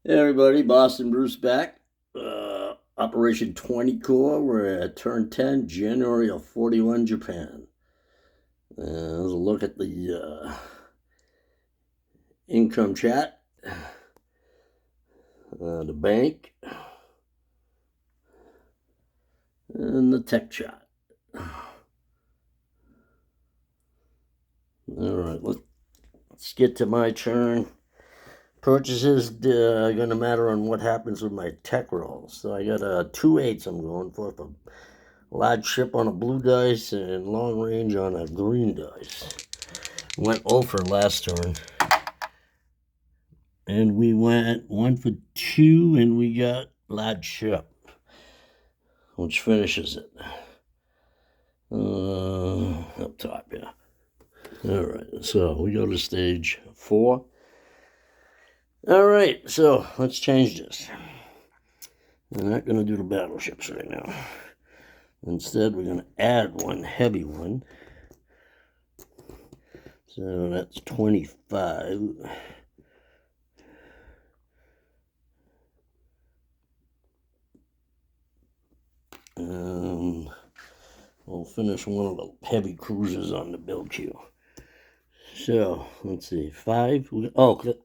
Hey everybody, Boston Bruce back. Operation 20 Core. We're at turn 10, January of 41, Japan. There's a look at the income chat, the bank, and the tech chat. All right, let's get to my turn. Purchases going to matter on what happens with my tech rolls. So I got 2/8 I'm going for large ship on a blue dice and long range on a green dice. Went over last turn. And we went 1 for 2 and we got large ship, which finishes it. Up top, yeah. All right, so we go to stage 4. All right, so let's change this. We're not going to do the battleships right now. Instead, we're going to add one heavy one. So that's 25. We'll finish one of the heavy cruisers on the build queue. So, let's see, 5.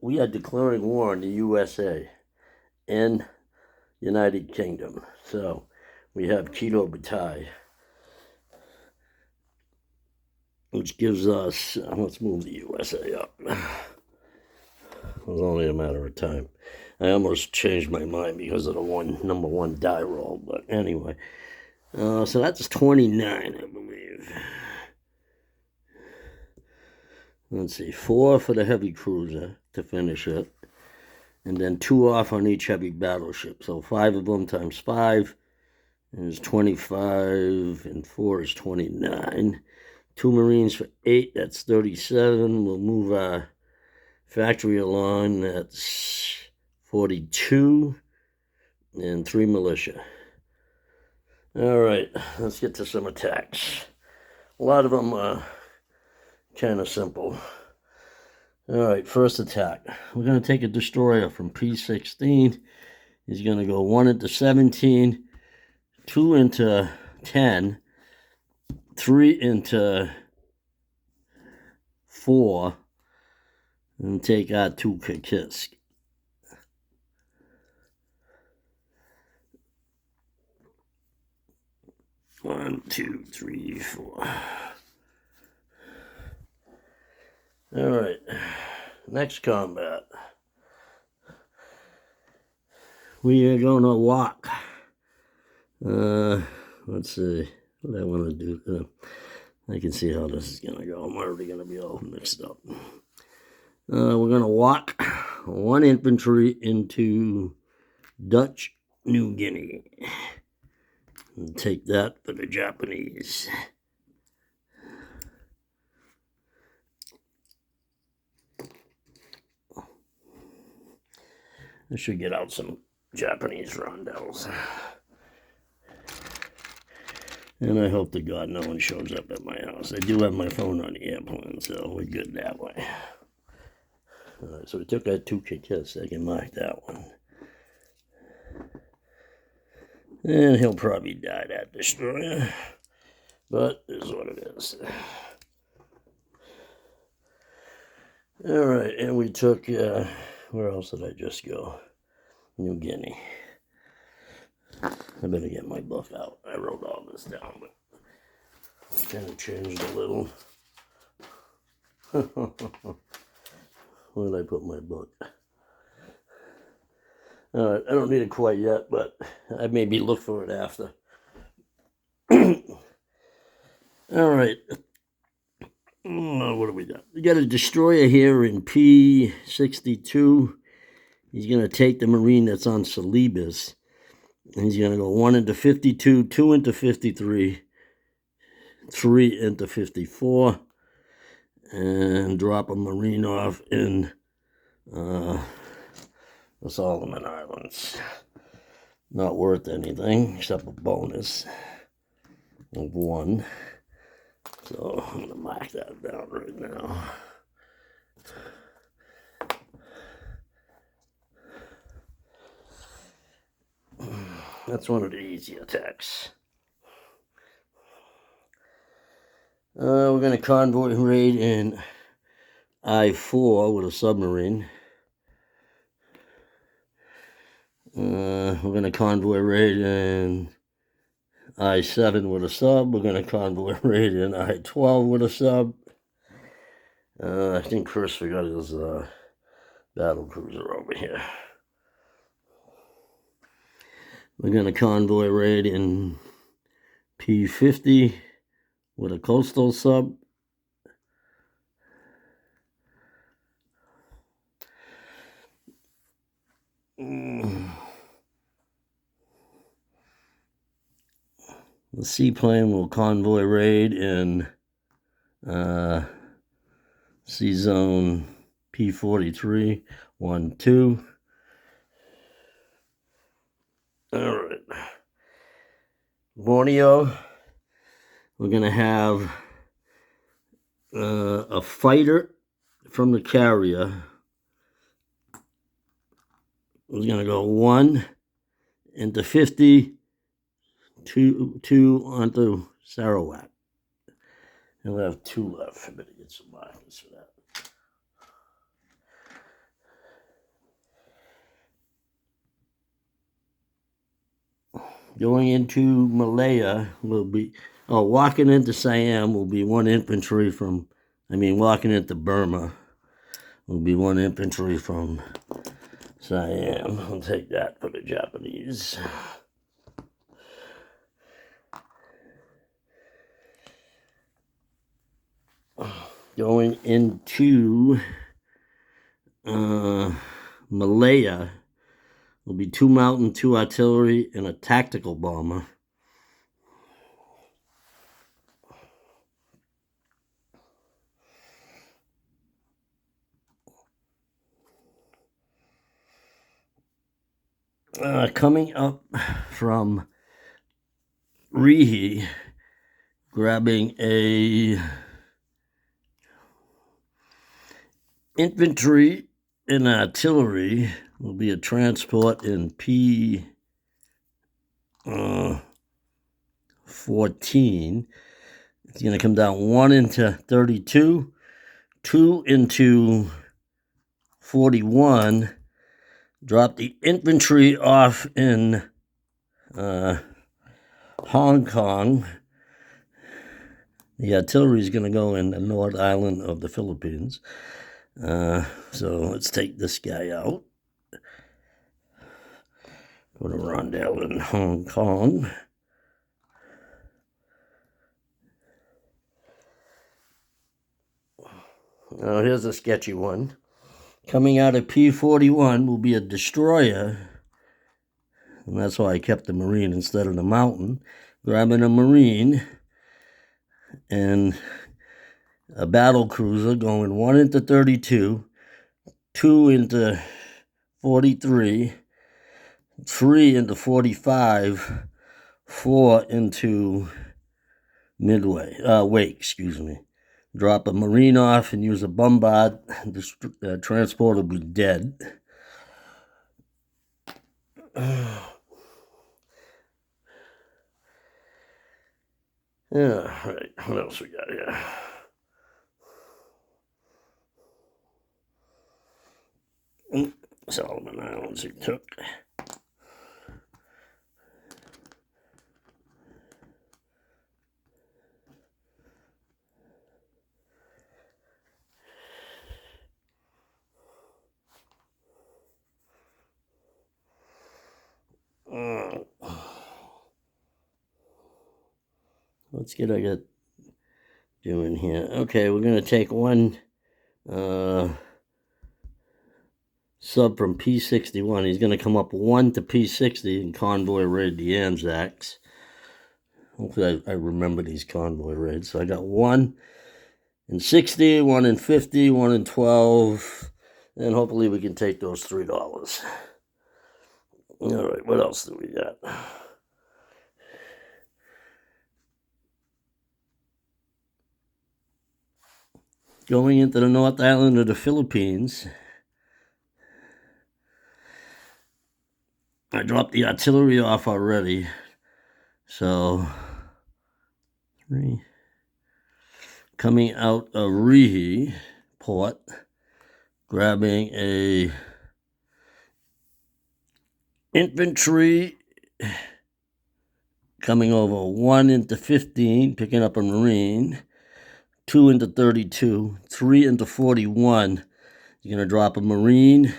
We are declaring war on the USA and United Kingdom. So, we have Keto Batai, which gives us, let's move the USA up. It was only a matter of time. I almost changed my mind because of the number one die roll, but anyway. So that's 29, I believe. Let's see, 4 for the heavy cruiser to finish it, and then 2 off on each heavy battleship. So 5 of them times 5 is 25, and 4 is 29. 2 Marines for 8, that's 37. We'll move our factory along, that's 42, and 3 militia. All right, let's get to some attacks. A lot of them are kind of simple. All right, first attack. We're going to take a destroyer from P16. He's going to go 1 into 17, 2 into 10, 3 into 4, and take out 2 Kakisk. One, two, three, 4. All right, next combat. We are going to walk. Let's see what I want to do. I can see how this is going to go. I'm already going to be all mixed up. We're going to walk 1 infantry into Dutch New Guinea. And take that for the Japanese. I should get out some Japanese rondels. And I hope to God no one shows up at my house. I do have my phone on the airplane, so we're good that way. All right, so we took out 2 Kakisk. I can mark that one. And he'll probably die, that destroyer. But it is what it is. All right, and we took, where else did I just go? New Guinea. I better get my book out. I wrote all this down, but kind of changed a little. Where did I put my book? All right, I don't need it quite yet, but I maybe look for it after. All right. What do we got? We got a destroyer here in P62. He's going to take the Marine that's on Celebes. And he's going to go 1 into 52, 2 into 53, 3 into 54, and drop a Marine off in the Solomon Islands. Not worth anything except a bonus of 1. So I'm going to mark that down right now. That's one of the easy attacks. We're going to convoy raid in I-4 with a submarine. We're going to convoy raid in I-7 with a sub. We're going to convoy raid in I-12 with a sub. I think Chris forgot his battle cruiser over here. We're going to convoy raid in P-50 with a coastal sub. The seaplane will convoy raid in Sea Zone P-43, 1, 2. All right. Borneo, we're going to have a fighter from the carrier. We're going to go 1 into 50, 2 onto Sarawak. And we'll have 2 left. I better get some markers for that. Going into Malaya will be, walking into Siam will be 1 infantry from, walking into Burma will be 1 infantry from Siam. I'll take that for the Japanese. Going into Malaya will be 2 mountain, 2 artillery, and a tactical bomber. Coming up from Rihi, grabbing a infantry and artillery will be a transport in P 14. It's going to come down 1 into 32, 2 into 41. Drop the infantry off in Hong Kong. The artillery is going to go in the North Island of the Philippines. So let's take this guy out. Put a rondelle in Hong Kong. Now here's a sketchy one. Coming out of P-41 will be a destroyer. And that's why I kept the Marine instead of the Mountain. Grabbing a Marine and a battle cruiser going 1 into 32, 2 into 43, 3 into 45, 4 into Wake, excuse me. Drop a Marine off and use a bombard. The transport will be dead. Yeah, right. What else we got here? Solomon Islands he took. Let's get doing here. Okay, we're going to take 1 sub from P-61. He's going to come up 1 to P-60 and convoy raid the Anzacs. Hopefully I remember these convoy raids. So I got 1 in 60, 1 in 50, 1 in 12, and hopefully we can take those $3. All right, what else do we got? Going into the North Island of the Philippines, I dropped the artillery off already. So, 3. Coming out of Rehe port, grabbing a infantry, coming over 1 into 15, picking up a Marine, 2 into 32, 3 into 41. You're going to drop a Marine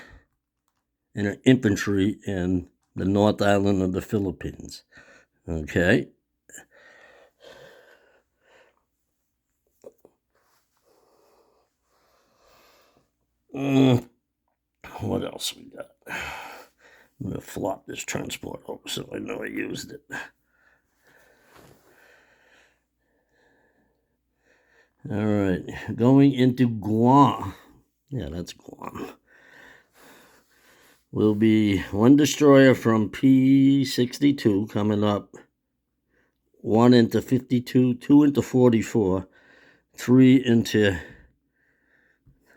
and an infantry in the North Island of the Philippines. Okay. What else we got? I'm going to flop this transport over so I know I used it. All right, going into Guam. Yeah, that's Guam. Will be 1 destroyer from P-62 coming up. 1 into 52, 2 into 44, 3 into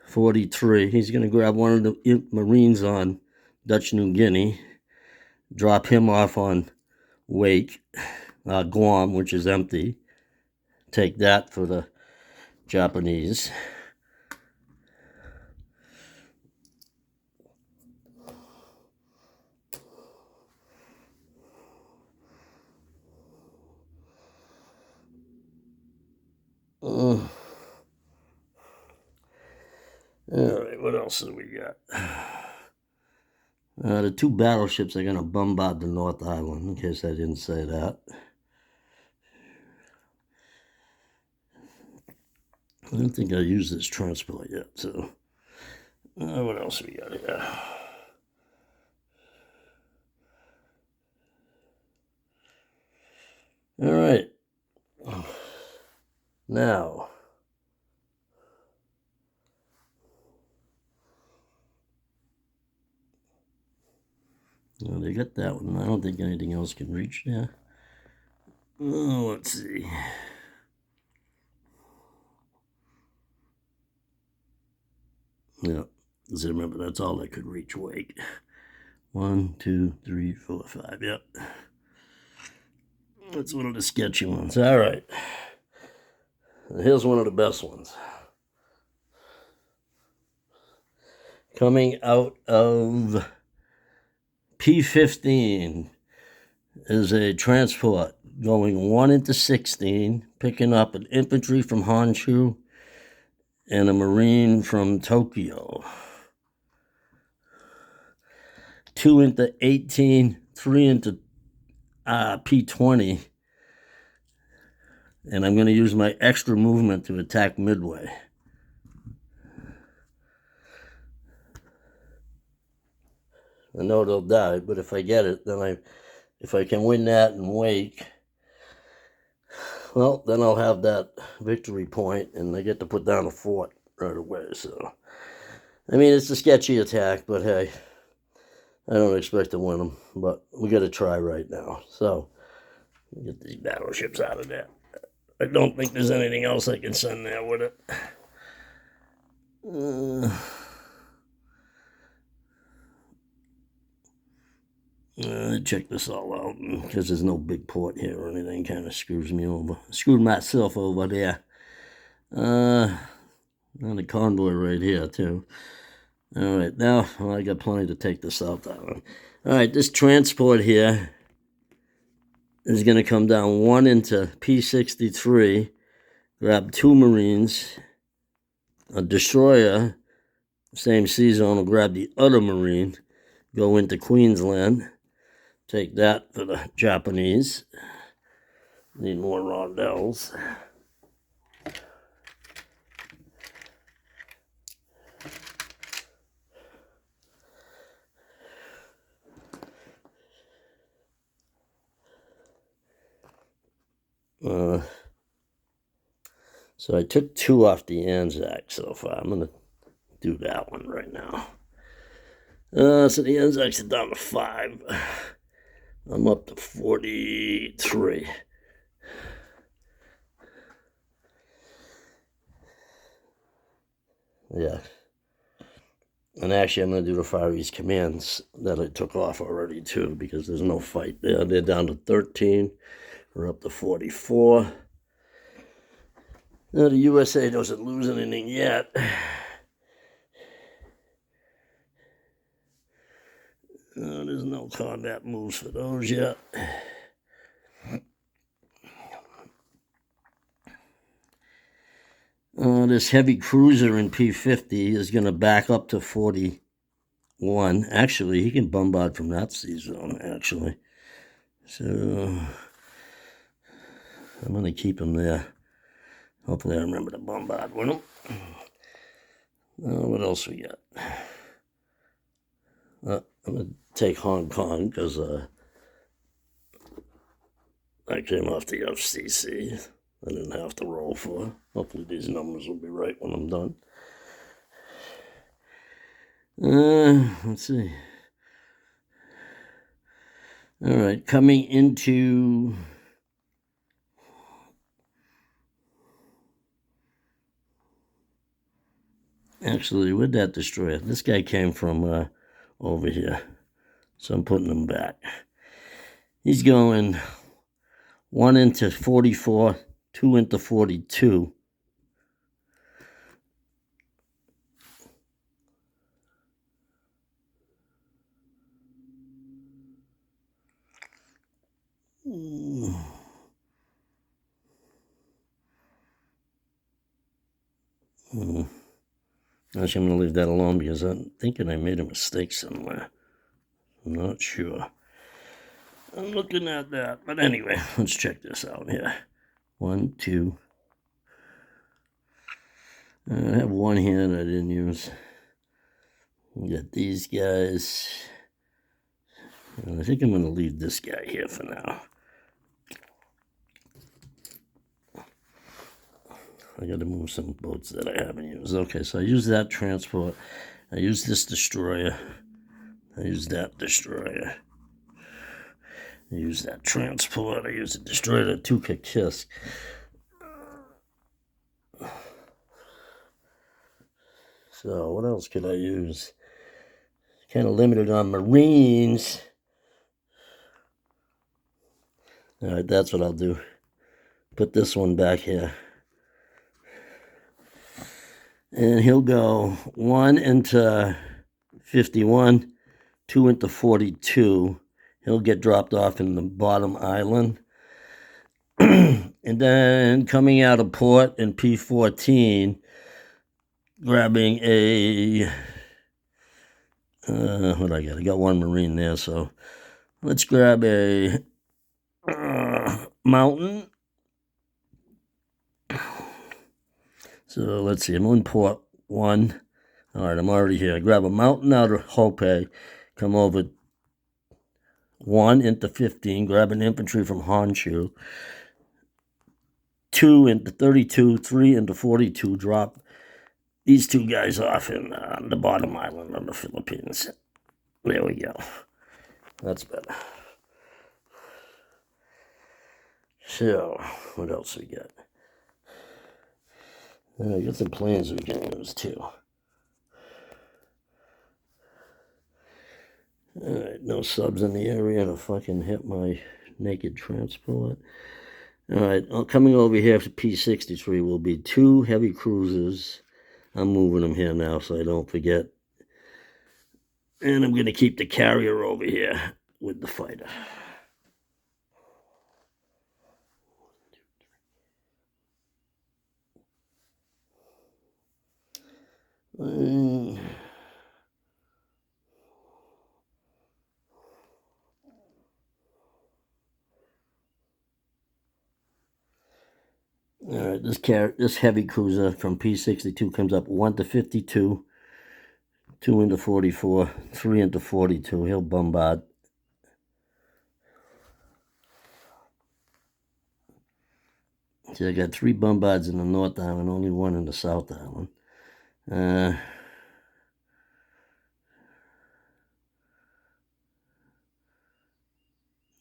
43. He's going to grab one of the Marines on Dutch New Guinea, drop him off on Wake, Guam, which is empty. Take that for the Japanese. All right, what else do we got? The 2 battleships are going to bombard the North Island, in case I didn't say that. I don't think I used this transport yet, so what else we got here? All right. Now, well, they got that one. I don't think anything else can reach there. Oh, let's see. Yeah, as I remember, that's all I could reach Wake. 1, 2, 3, 4, 5. Yep. That's one of the sketchy ones. All right. Here's one of the best ones. Coming out of P-15 is a transport going 1 into 16, picking up an infantry from Honshu and a Marine from Tokyo. 2 into 18, 3 into P-20. And I'm going to use my extra movement to attack Midway. I know they'll die, but if I get it, then if I can win that and Wake, well, then I'll have that victory point, and I get to put down a fort right away. So, I mean, it's a sketchy attack, but hey, I don't expect to win them, but we got to try right now. So, get these battleships out of there. I don't think there's anything else I can send there with it. Check this all out, because there's no big port here or anything. Kind of screws me over. Screwed myself over there. And a convoy right here, too. All right, now I got plenty to take the South Island. All right, this transport here is going to come down 1 into P-63, grab 2 Marines, a destroyer, same sea zone, will grab the other Marine, go into Queensland, take that for the Japanese. Need more rondels. So I took 2 off the Anzac so far. I'm going to do that one right now. So the Anzacs are down to 5. I'm up to 43. Yeah. And actually, I'm going to do the Far East Commands that I took off already, too, because there's no fight there. They're down to 13. We're up to 44. Now, the USA doesn't lose anything yet. There's no combat moves for those yet. This heavy cruiser in P-50 is going to back up to 41. Actually, he can bombard from that sea zone, actually. So, I'm going to keep him there. Hopefully I remember to bombard with him. What else we got? I'm going to take Hong Kong because I came off the FCC. I didn't have to roll for. Hopefully these numbers will be right when I'm done. Let's see. All right, coming into actually, where'd that destroyer? This guy came from over here, so I'm putting him back. He's going 1 into 44, 2 into 42. Actually, I'm going to leave that alone because I'm thinking I made a mistake somewhere. I'm not sure. I'm looking at that. But anyway, let's check this out here. 1, 2. I have one here that I didn't use. We got these guys. I think I'm going to leave this guy here for now. I got to move some boats that I haven't used. Okay, so I used that transport. I used this destroyer. I used that destroyer. I used that transport. I used the destroyer, the Tuka-Kisk. So what else could I use? Kind of limited on Marines. All right, that's what I'll do. Put this one back here. And he'll go 1 into 51, 2 into 42. He'll get dropped off in the bottom island. And then coming out of port in P14, grabbing a, what I got? I got one Marine there, so let's grab a mountain. So let's see, I'm on port 1. All right, I'm already here. Grab a mountain out of Hope, come over 1 into 15, grab an infantry from Honshu. 2 into 32, 3 into 42, drop these two guys off in the bottom island of the Philippines. There we go. That's better. So, what else we got? I got some planes we can use too. Alright, no subs in the area to fucking hit my naked transport. Alright, coming over here for P63 will be 2 heavy cruisers. I'm moving them here now so I don't forget. And I'm going to keep the carrier over here with the fighter. All right, this heavy cruiser from P62 comes up 1 to 52, 2 into 44, 3 into 42. He'll bombard. See, I got 3 bombards in the North Island, only 1 in the South Island.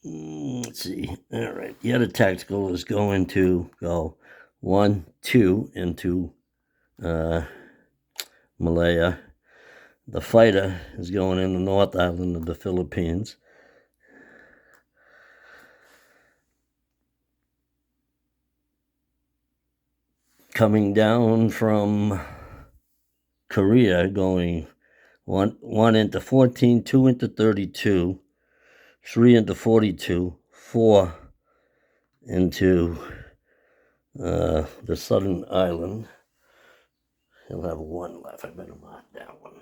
Let's see. All right, the other tactical is going to go 1, 2 into Malaya. The fighter is going in the North Island of the Philippines. Coming down from Korea, going one into 14, 2 into 32, 3 into 42, 4 into the southern island. He'll have 1 left. I better mark that one.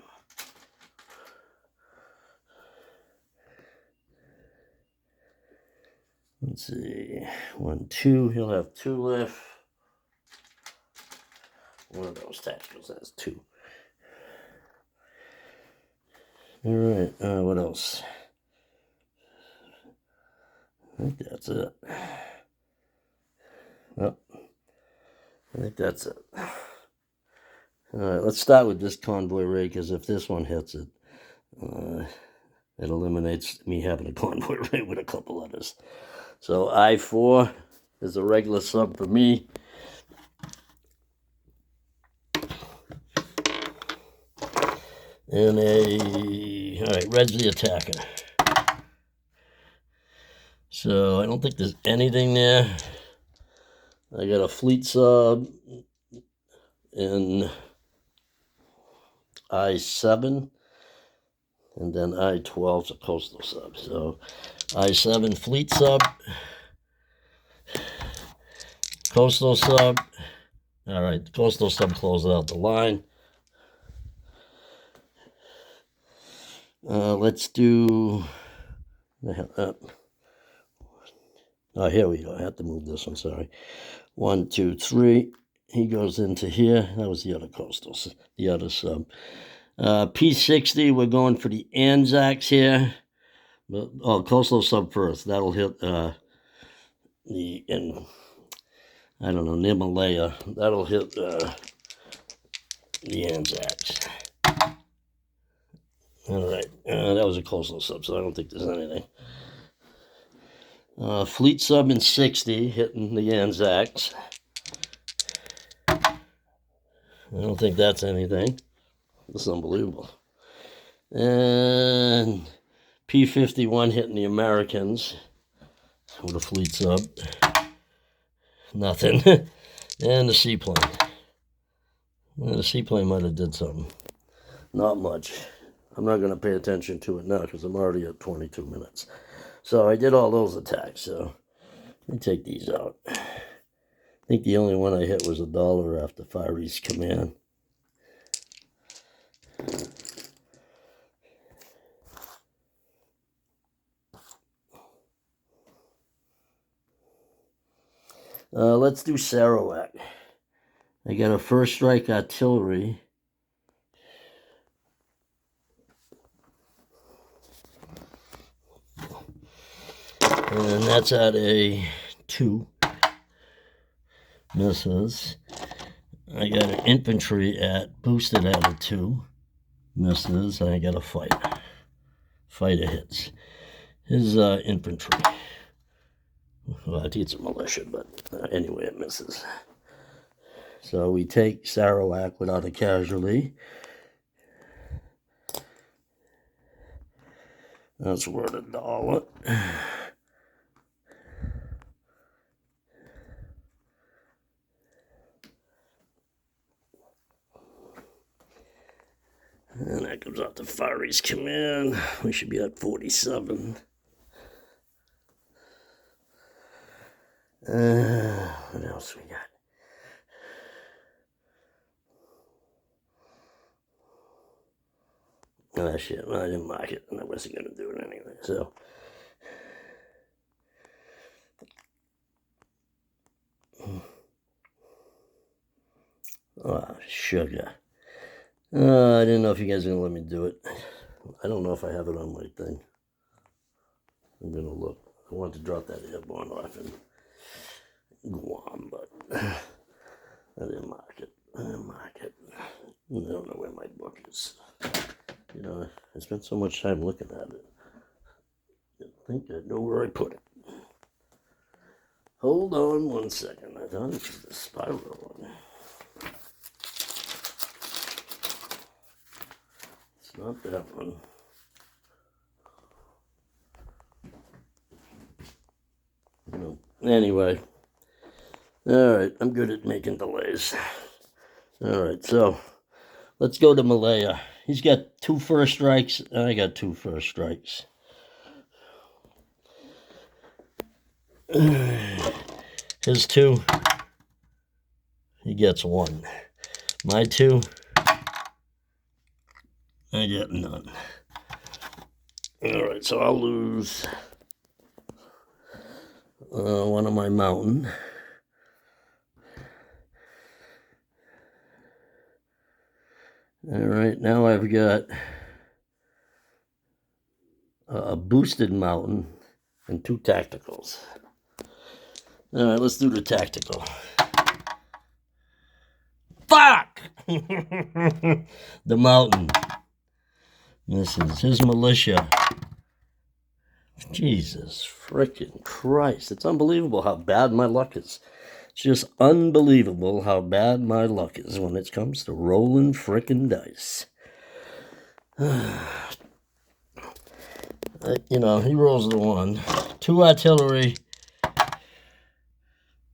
Let's see. 1, 2. He'll have 2 left. One of those tacticals has 2. All right. What else? I think that's it. Well, I think that's it. All right, let's start with this convoy ray, because if this one hits it, it eliminates me having a convoy ray with a couple others. So I-4 is a regular sub for me. And all right, red's the attacker. So I don't think there's anything there. I got a fleet sub in I-7, and then I-12 is a coastal sub. So I-7 fleet sub, coastal sub. All right, the coastal sub closes out the line. Let's do. Oh, here we go. I have to move this one. Sorry. 1, 2, 3. He goes into here. That was the other coastal, the other sub. P60. We're going for the Anzacs here. Oh, coastal sub first. That'll hit I don't know, near Malaya. That'll hit the Anzacs. All right. That was a coastal sub, so I don't think there's anything. Fleet sub in 60, hitting the Anzacs. I don't think that's anything. That's unbelievable. And P-51 hitting the Americans with a fleet sub. Nothing. And the seaplane. The seaplane might have did something. Not much. I'm not going to pay attention to it now because I'm already at 22 minutes. So I did all those attacks. So let me take these out. I think the only one I hit was $1 after Far East Command. Let's do Sarawak. I got a first strike artillery. And that's at a 2. Misses. I got an infantry boosted at a 2. Misses. And I got a fighter. Fighter hits. His infantry. Well, I think it's a militia, but anyway, it misses. So we take Sarawak without a casualty. That's worth $1. And that comes out to Far East Command. We should be at 47. What else we got? Oh, shit. Well, I didn't mark it, and I wasn't going to do it anyway, so. Oh, sugar. I didn't know if you guys were going to let me do it. I don't know if I have it on my thing. I'm going to look. I wanted to drop that airborne off in Guam, but I didn't mark it. I don't know where my book is. You know, I spent so much time looking at it. I think I know where I put it. Hold on 1 second. I thought it was the spiral one. Not that one. No. Anyway. Alright, I'm good at making delays. Alright, so let's go to Malaya. He's got 2 first strikes, and I got 2 first strikes. His 2, he gets 1. My 2, I get none. Alright, so I'll lose one of my mountain. Alright, now I've got a boosted mountain and 2 tacticals. Alright, let's do the tactical. Fuck! The mountain. This is his militia. Jesus frickin' Christ. It's unbelievable how bad my luck is. It's just unbelievable how bad my luck is when it comes to rolling frickin' dice. You know, he rolls the 1. 2 artillery.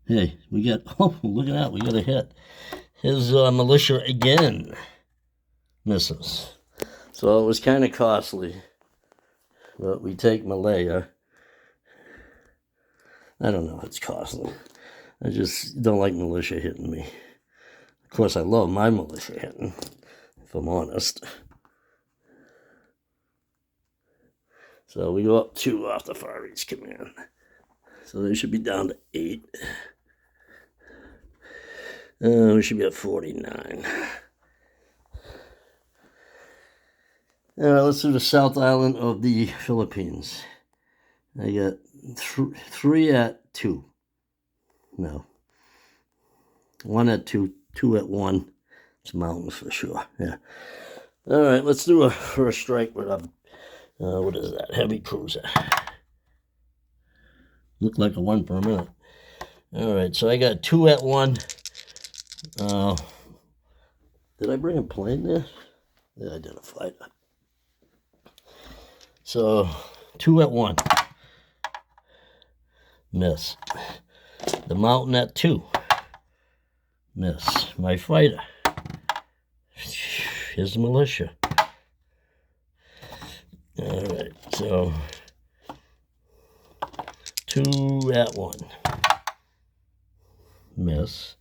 Hey, we got, oh, look at that, we got a hit. His militia again misses. So it was kind of costly. But we take Malaya. I don't know, it's costly. I just don't like militia hitting me. Of course, I love my militia hitting, if I'm honest. So we go up 2 off the Far East Command. So they should be down to 8. We should be at 49. All right, let's do the South Island of the Philippines. I got 3 at 2. No. 1 at 2, 2 at 1. It's mountains for sure, yeah. All right, let's do a first strike with a, what is that, heavy cruiser. Looked like a 1 per minute. All right, so I got 2 at 1. Did I bring a plane there? Yeah, I did a fighter. So, 2 at 1. Miss. The mountain at 2. Miss. My fighter. His militia. Alright, so 2 at 1. Miss.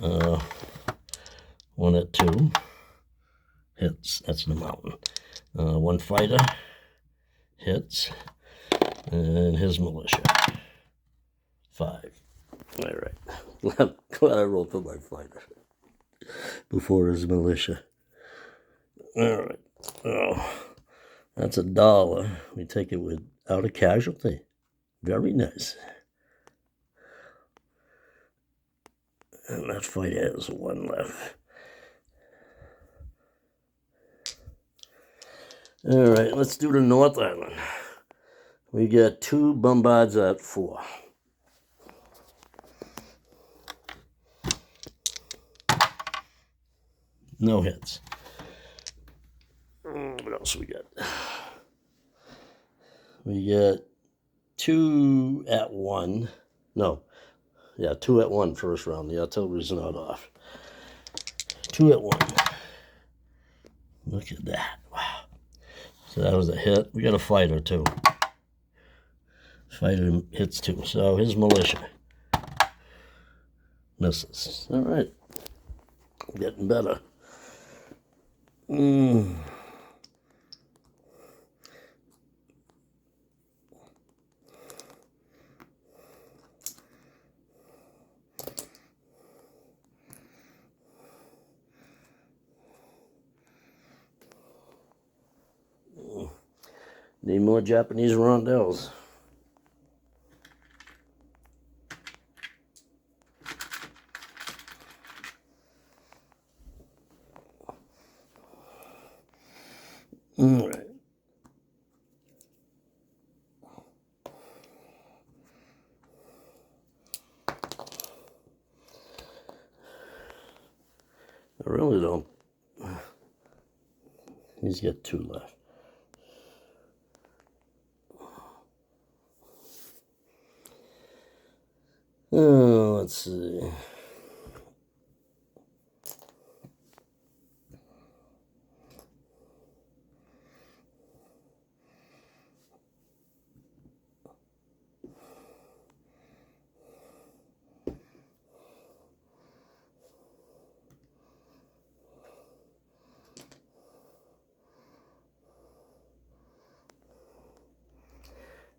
1 at 2. Hits. That's the mountain. 1 fighter. Hits. And his militia. 5. Alright. Glad I rolled for my fighter before his militia. Alright. Oh, that's $1. We take it without a casualty. Very nice. And that fighter has 1 left. Alright, let's do the North Island. We got 2 bombards at 4. No hits. What else we got? We got 2 at 1. No. Yeah, 2 at 1 first round. The artillery's not off. 2 at 1. Look at that. Wow. So that was a hit. We got a fighter, too. Fighter hits 2. So his militia misses. All right. Getting better. Need more Japanese rondelles. All right. I really don't. He's got 2 left. Oh, let's see.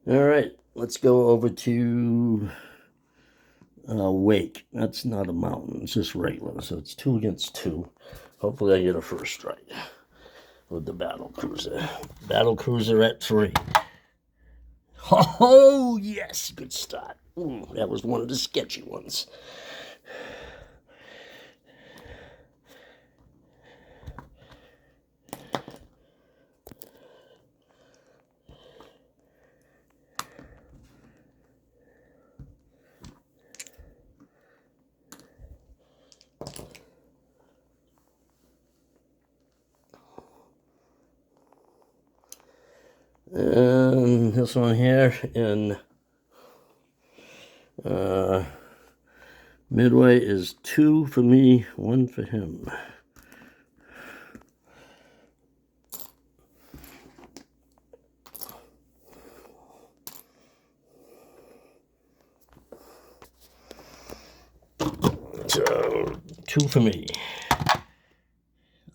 All right, let's go over to Wake. That's not a mountain, it's just regular. So it's 2 against 2. Hopefully I get a first strike with the battle cruiser. Battle cruiser at 3. Oh, yes, good start. Ooh, that was one of the sketchy ones. And this one here in Midway is 2 for me, 1 for him. So 2 for me.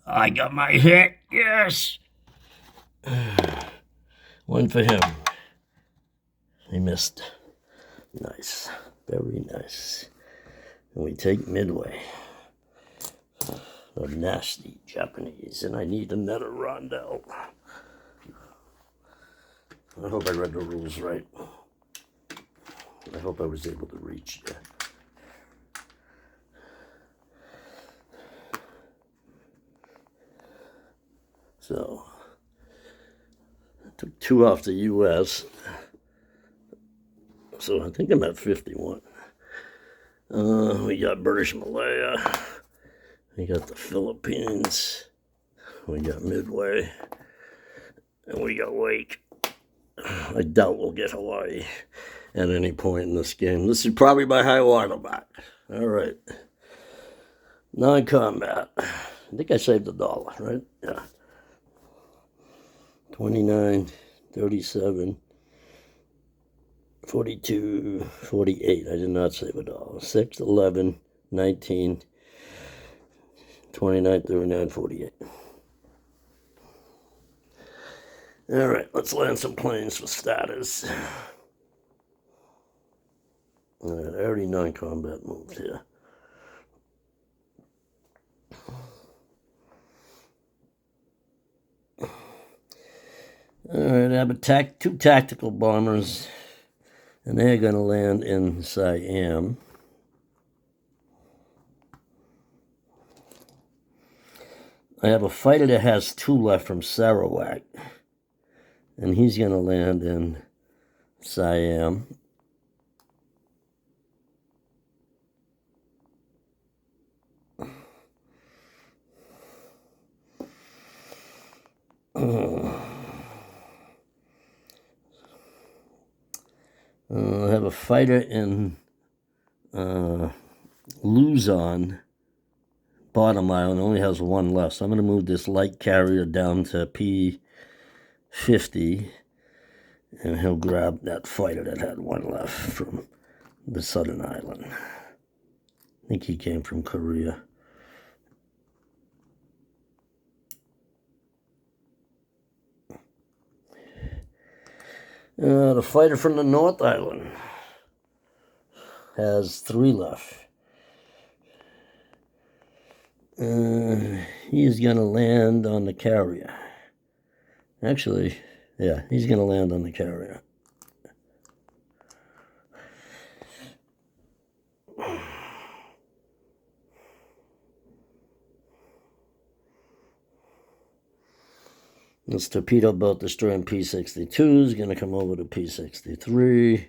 I got my hit, yes. 1 for him. He missed. Nice, very nice. And we take Midway. A nasty Japanese, and I need another rondel. I hope I read the rules right. I hope I was able to reach there. So, I took 2 off the U.S. So I think I'm at 51. We got British Malaya. We got the Philippines. We got Midway. And we got Wake. I doubt we'll get Hawaii at any point in this game. This is probably my high water mark. All right. Non-combat. I think I saved $1, right? Yeah. 29, 37, 42, 48. I did not save $1. 6, 11, 19, 29, 39, 48. All right, let's land some planes for starters. All right, I already non-combat moved here. All right, I have 2 tactical bombers, and they're going to land in Siam. I have a fighter that has 2 left from Sarawak, and he's going to land in Siam. I have a fighter in Luzon, bottom island, only has 1 left. So I'm going to move this light carrier down to P50, and he'll grab that fighter that had 1 left from the southern island. I think he came from Korea. The fighter from the North Island has 3 left. He's going to land on the carrier. Actually, yeah, he's going to land on the carrier. This torpedo boat destroying P-62 is going to come over to P-63.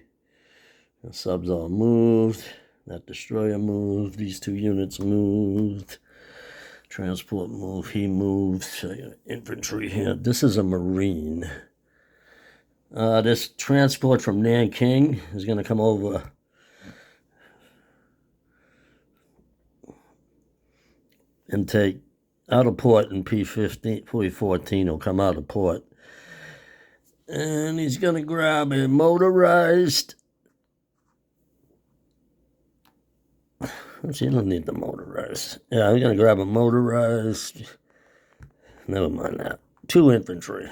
The subs all moved. That destroyer moved. These 2 units moved. Transport move. He moves. Infantry here. This is a Marine. This transport from Nanking is going to come over and take out of port in P14 will come out of port. And he's going to grab a motorized. You don't need the motorized. Yeah, I'm going to grab a motorized. Never mind that. 2 infantry.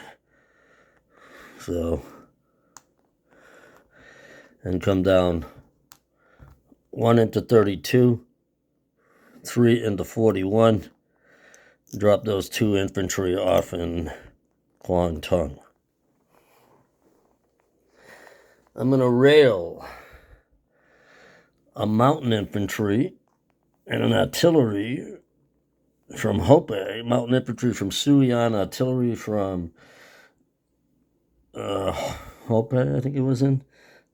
So, and come down 1 into 32, 3 into 41. Drop those 2 infantry off in Kwang Tung. I'm going to rail a mountain infantry and an artillery from Hope, mountain infantry from Suyan, artillery from Hope, I think it was in.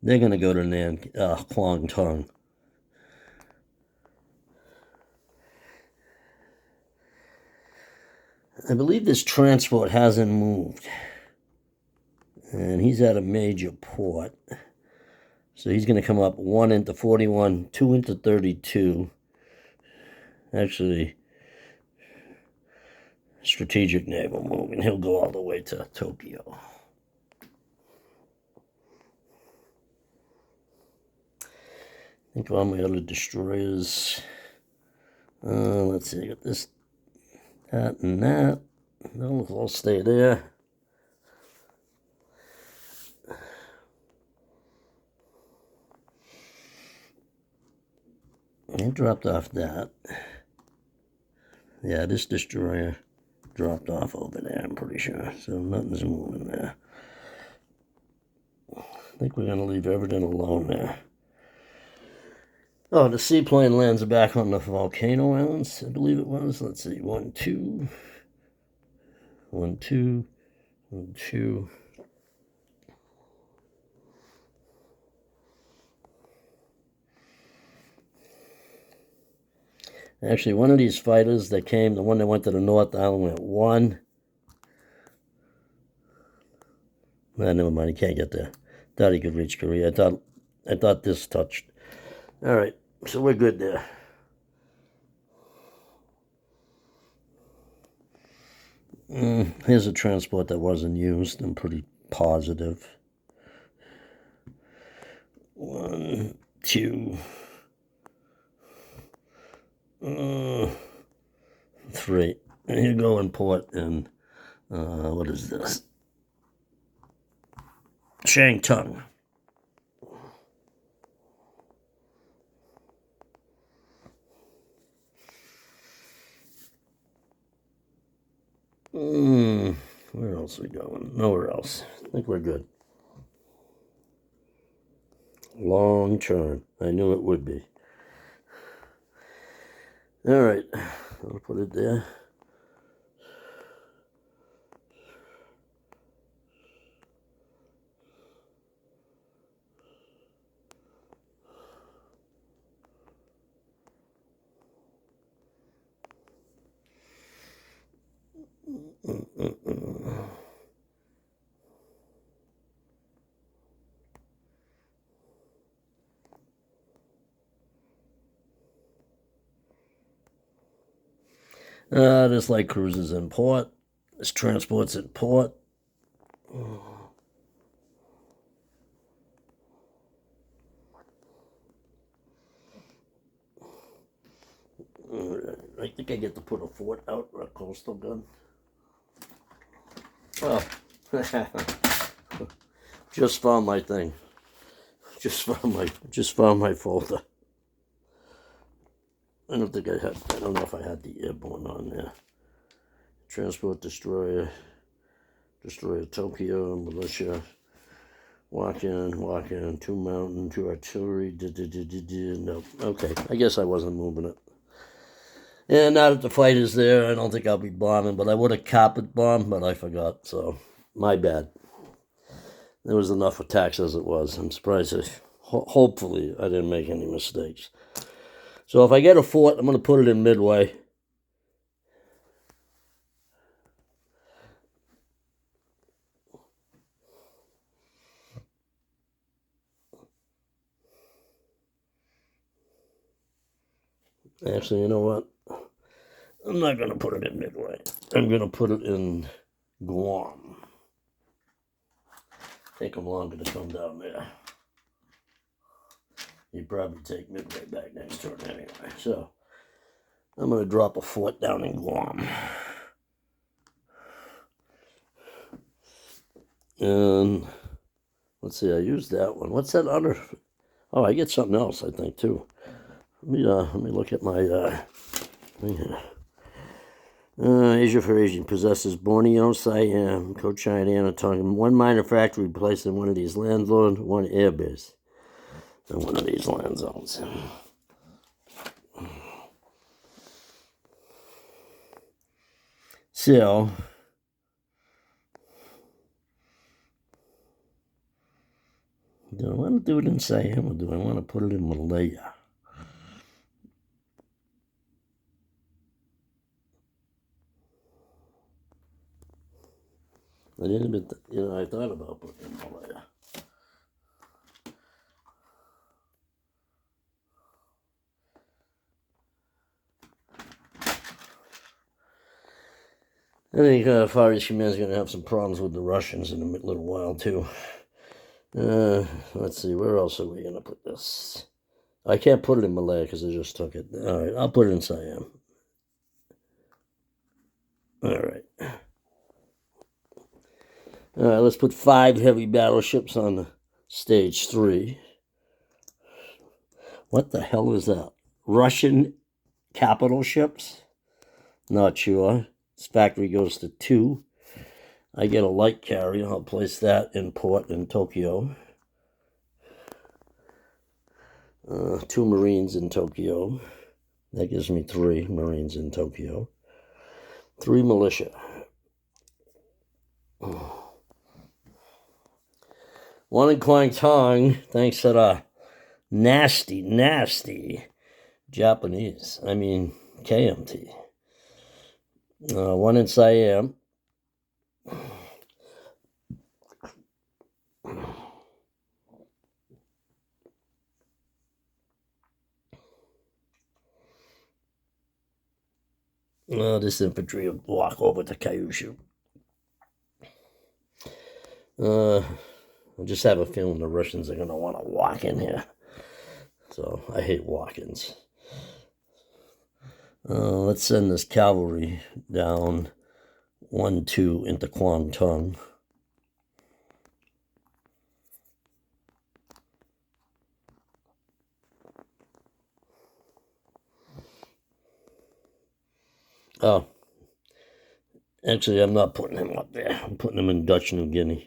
They're going to go to Kwang Tung. I believe this transport hasn't moved. And he's at a major port. So he's going to come up 1 into 41, 2 into 32. Actually, strategic naval move, and he'll go all the way to Tokyo. I think all my other destroyers. Let's see, I got this, that, and that. They'll all stay there. I dropped off that. Yeah, this destroyer dropped off over there, I'm pretty sure. So nothing's moving there. I think we're going to leave everything alone there. Oh, the seaplane lands back on the volcano islands, I believe it was. Let's see, 1, 2. 1, 2. 1, 2. Actually, one of these fighters that came, the one that went to the North Island, went 1. Never mind, he can't get there. Thought he could reach Korea. I thought this touched. All right, so we're good there. Here's a transport that wasn't used. I'm pretty positive. 1, 2. 3. And you go in port in, what is this? Shangtung. Where else are we going? Nowhere else. I think we're good. Long turn. I knew it would be. All right. I'll put it there. This light cruise is in port. This transport's in port. I think I get to put a fort out or a coastal gun. Oh, just found my thing. Just found my folder. I don't know if I had the airborne on there. Transport destroyer Tokyo, militia. Walk in, 2 mountain, 2 artillery. No, okay. I guess I wasn't moving it. And now that the fight is there, I don't think I'll be bombing, but I would have carpet bombed, but I forgot, so my bad. There was enough attacks as it was. I'm surprised. Hopefully, I didn't make any mistakes. So if I get a fort, I'm going to put it in Midway. Actually, you know what? I'm not going to put it in Midway. I'm going to put it in Guam. Take them longer to come down there. You'd probably take Midway back next turn anyway. So, I'm going to drop a fort down in Guam. And, let's see, I used that one. What's that other? Oh, I get something else, I think, too. Let me look at my thing here. Asia for Asian possesses Borneo, Siam, Cochin, Tonga. One minor factory placed in one of these land zones, one airbase in one of these land zones. So, do I want to do it in Siam or do I want to put it in Malaya? I didn't even, I thought about putting it in Malaya. I think Far East Command is going to have some problems with the Russians in a little while, too. Let's see, where else are we going to put this? I can't put it in Malaya because I just took it. All right, I'll put it in Siam. All right. All right, let's put 5 heavy battleships on stage 3. What the hell is that? Russian capital ships? Not sure. This factory goes to 2. I get a light carrier. I'll place that in port in Tokyo. 2 Marines in Tokyo. That gives me 3 Marines in Tokyo. 3 militia. One in Guangdong, thanks to the nasty Japanese. I mean, KMT. 1 in Siam. This infantry will walk over to Kyushu. I just have a feeling the Russians are going to want to walk in here. So I hate walk-ins. Let's send this cavalry down 1-2 into Guangdong. Oh, actually, I'm not putting him up there. I'm putting him in Dutch New Guinea.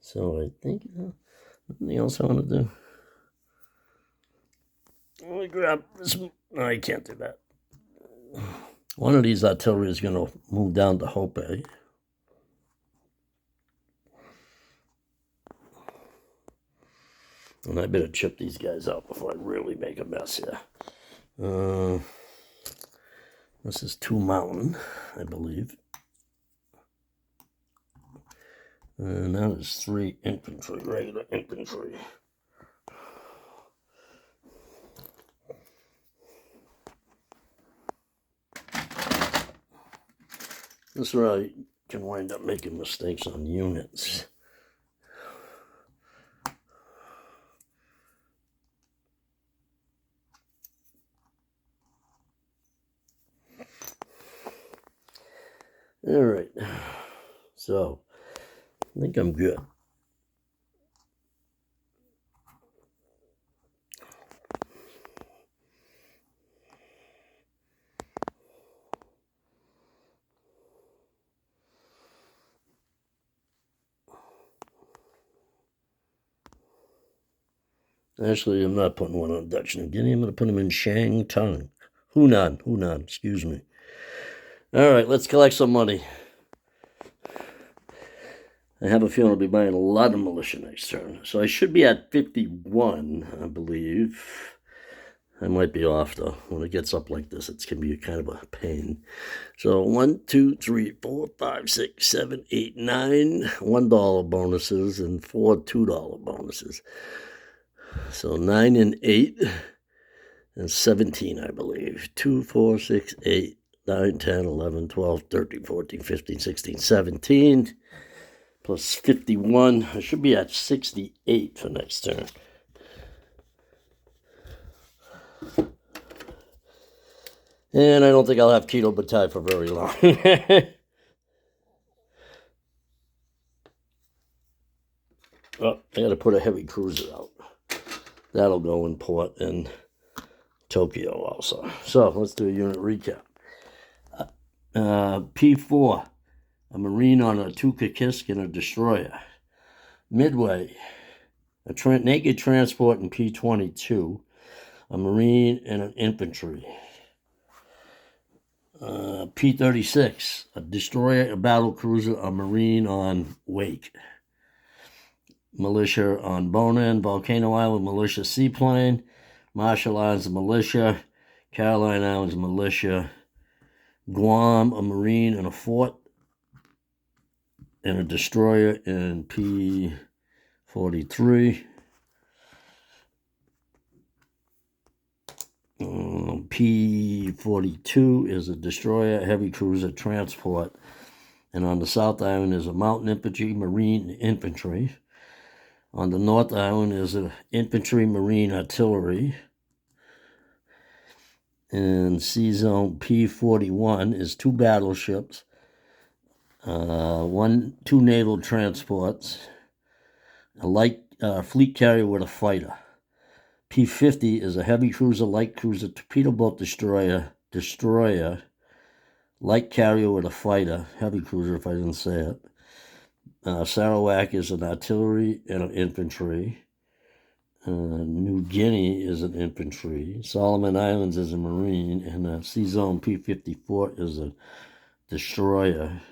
So I think anything else I want to do. Let me grab this. No, I can't do that. One of these artillery is going to move down to Hope. And I better chip these guys out before I really make a mess here. This is 2 Mountain, I believe. And that is 3 infantry, regular infantry. This is where I can wind up making mistakes on units. All right, so I think I'm good. Actually, I'm not putting one on Dutch New Guinea. I'm going to put them in Shantung. Hunan, excuse me. All right, let's collect some money. I have a feeling I'll be buying a lot of militia next turn. So I should be at 51, I believe. I might be off though. When it gets up like this, it can be kind of a pain. So 1, 2, 3, 4, 5, 6, 7, 8, 9 $1 bonuses and 4 $2 bonuses. So 9 and 8 and 17, I believe. 2, 4, 6, 8, 9, 10, 11, 12, 13, 14, 15, 16, 17. Plus 51. I should be at 68 for next turn. And I don't think I'll have Keto Batai for very long. Oh, I got to put a heavy cruiser out. That'll go in port in Tokyo also. So let's do a unit recap. P4, a Marine on a Tukakisk and a destroyer. Midway, a naked transport in P22, a Marine and an infantry. P36, a destroyer, a battle cruiser, a Marine on Wake. Militia on Bonin, Volcano Island militia seaplane, Marshall Islands militia, Caroline Islands militia, Guam a Marine and a fort, and a destroyer in P43. P42 is a destroyer, heavy cruiser transport, and on the South Island is a mountain infantry, Marine infantry. On the North Island is an infantry, Marine artillery. And Sea Zone P41 is 2 battleships, 2 naval transports, a light fleet carrier with a fighter. P50 is a heavy cruiser, light cruiser, torpedo boat destroyer, light carrier with a fighter, heavy cruiser if I didn't say it. Sarawak is an artillery and an infantry. New Guinea is an infantry. Solomon Islands is a Marine. And Sea Zone P54 is a destroyer.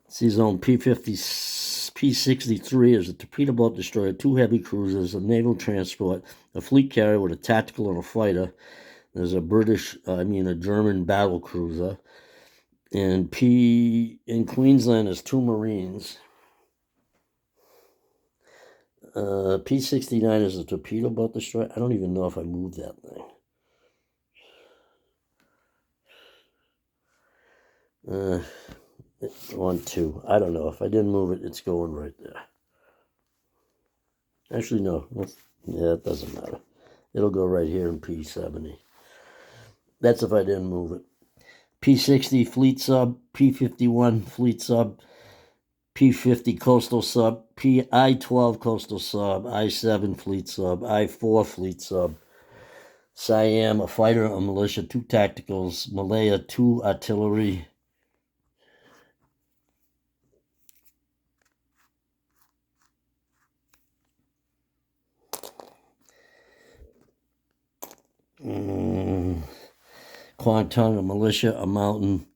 Sea Zone P63 is a torpedo boat destroyer, 2 heavy cruisers, a naval transport, a fleet carrier with a tactical and a fighter. There's a German battle cruiser. And P in Queensland is 2 Marines. P69 is a torpedo boat destroyer. I don't even know if I moved that thing. 1, 2. I don't know. If I didn't move it, it's going right there. Actually, no. It doesn't matter. It'll go right here in P70. That's if I didn't move it. P60 fleet sub, P51 fleet sub, P50 coastal sub, I-12 coastal sub, I-7 fleet sub, I-4 fleet sub, Siam a fighter, a militia, 2 tacticals, Malaya 2 artillery. Kwangtung a militia, a mountain,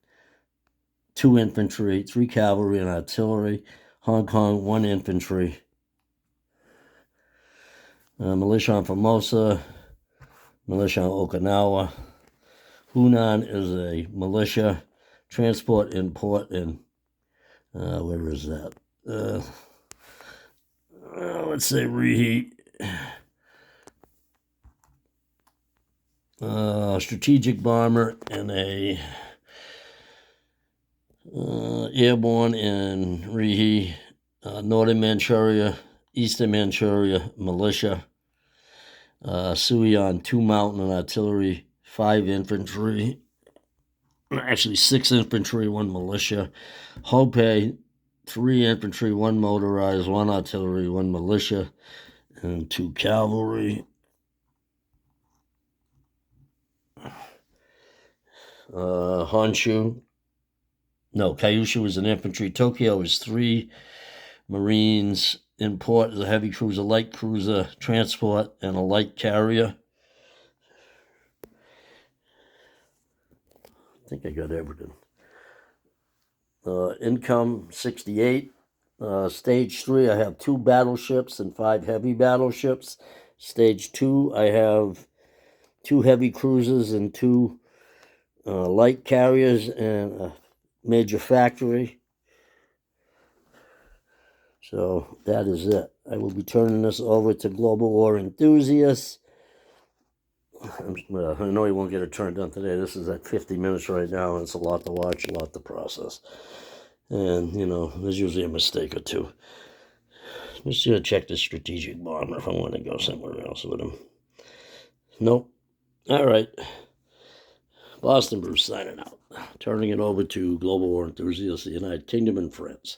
2 infantry, 3 cavalry and artillery. Hong Kong 1 infantry. Militia on Formosa, militia on Okinawa. Hunan is a militia, transport in port in, where is that? Let's say reheat. Strategic bomber and a airborne in reheat. Northern Manchuria, Eastern Manchuria militia. Suion 2 mountain and artillery, 5 infantry. Actually 6 infantry, 1 militia. Hope 3 infantry, 1 motorized, 1 artillery, 1 militia, and 2 cavalry. Kyushu is an infantry. Tokyo is 3 Marines. In port is a heavy cruiser, light cruiser, transport, and a light carrier. I think I got everything. Income 68. Stage 3, I have 2 battleships and 5 heavy battleships. Stage 2, I have 2 heavy cruisers and 2 light carriers and a major factory. So that is it. I will be turning this over to Global War Enthusiasts. I know you won't get it turned on today. This is at 50 minutes right now, and it's a lot to watch, a lot to process. And, there's usually a mistake or two. Just gonna check the strategic bomber if I want to go somewhere else with him. Nope. All right. Boston Bruce signing out. Turning it over to Global War Enthusiasts, the United Kingdom and France.